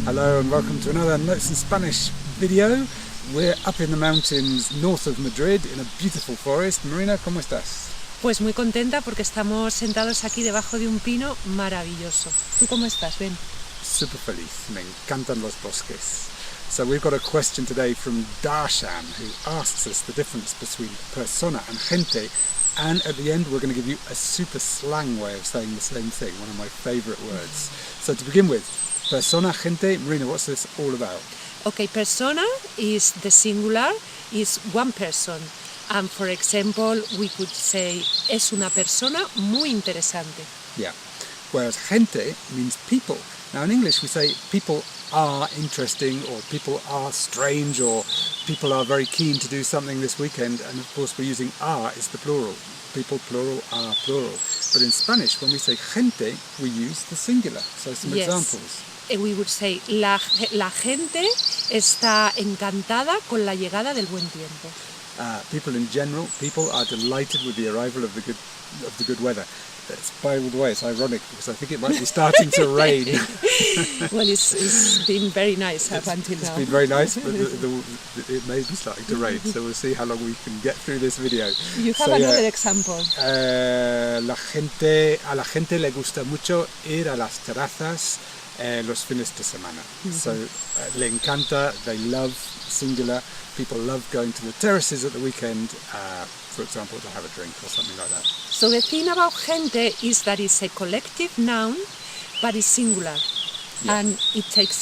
Hello and welcome to another Notes in Spanish video. We're up in the mountains north of Madrid in a beautiful forest. Marina, ¿cómo estás? Pues muy contenta porque estamos sentados aquí debajo de un pino maravilloso. ¿Tú cómo estás, Ben? Super feliz. Me encantan los bosques. So we've got a question today from Darshan, who asks us the difference between persona and gente. And at the end, we're going to give you a super slang way of saying the same thing, one of my favourite words. So to begin with, persona, gente, Marina, what's this all about? Okay, persona is the singular, is one person. And for example, we could say, es una persona muy interesante. Yeah. Whereas gente means people. Now in English we say people are interesting, or people are strange, or people are very keen to do something this weekend, and of course we're using are is the plural. People, plural, are plural. But in Spanish, when we say gente, we use the singular. So some examples. We would say, la gente está encantada con la llegada del buen tiempo. People in general, people are delighted with the arrival of the good weather. By the way, it's ironic because I think it might be starting to rain. Well, it's been very nice up until now. It's been very nice, but it may be starting to rain, so we'll see how long we can get through this video. You have another example. A la gente le gusta mucho ir a las terrazas los fines de semana. So le encanta, they love, singular. People love going to the terraces at the weekend, for example, to have a drink or something like that. So the thing about gente is that it's a collective noun, but it's singular. Yeah. And it takes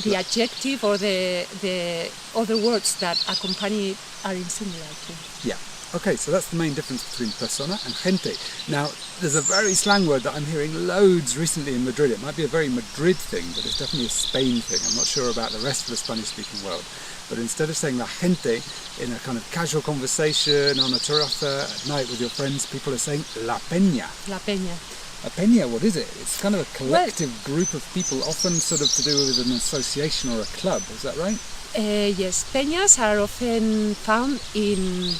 the adjective or the other words that accompany it are in singular too. Yeah. Okay, so that's the main difference between persona and gente. Now, there's a very slang word that I'm hearing loads recently in Madrid. It might be a very Madrid thing, but it's definitely a Spain thing. I'm not sure about the rest of the Spanish-speaking world. But instead of saying la gente in a kind of casual conversation on a terraza at night with your friends, people are saying la peña. La peña. A peña, what is it? It's kind of a collective group of people, often sort of to do with an association or a club. Is that right? Yes, peñas are often found in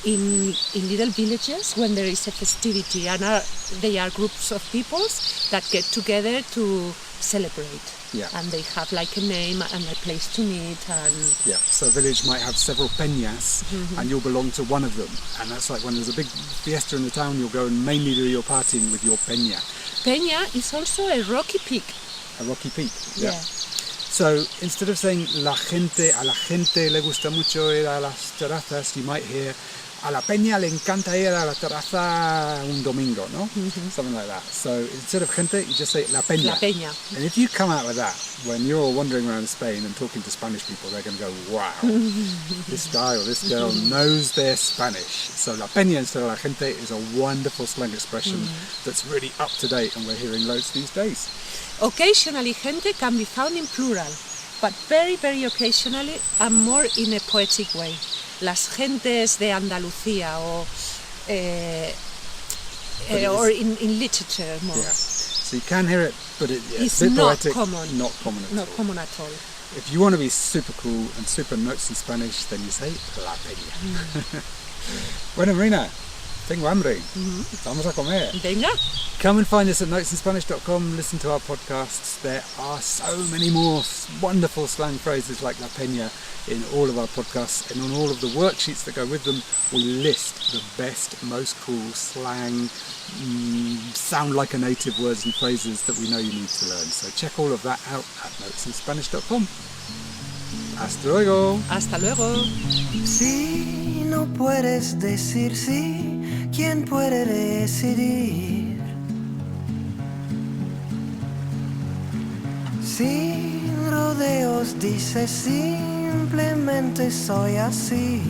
little villages when there is a festivity, and they are groups of peoples that get together to celebrate. Yeah. And they have like a name and a place to meet. And yeah, so a village might have several peñas, and you'll belong to one of them. And that's like when there's a big fiesta in the town, you'll go and mainly do your partying with your peña. Peña is also a rocky peak. A rocky peak, yeah. So instead of saying a la gente le gusta mucho ir a las terrazas, you might hear a la peña le encanta ir a la terraza un domingo, no? Something like that. So instead of gente, you just say la peña. La peña. And if you come out with that, when you're wandering around Spain and talking to Spanish people, they're going to go, wow, this guy or this girl knows their Spanish. So la peña instead of la gente is a wonderful slang expression that's really up to date, and we're hearing loads these days. Occasionally, gente can be found in plural, but very, very occasionally and more in a poetic way. Las gentes de Andalucía, or in literature more. Yeah. So you can hear it, but it's not poetic, common. Not common at all. Not common at all. If you want to be super cool and super notes in Spanish, then you say la peña. Bueno, Marina, tengo hambre. Vamos a comer. Venga. Come and find us at notesinspanish.com, listen to our podcasts. There are so many more wonderful slang phrases like la peña in all of our podcasts, and on all of the worksheets that go with them, we list the best, most cool slang, sound like a native words and phrases that we know you need to learn. So check all of that out at notesinspanish.com. Hasta luego. Hasta luego. Si no puedes decir sí, ¿quién puede decidir? Sin rodeos dice simplemente soy así.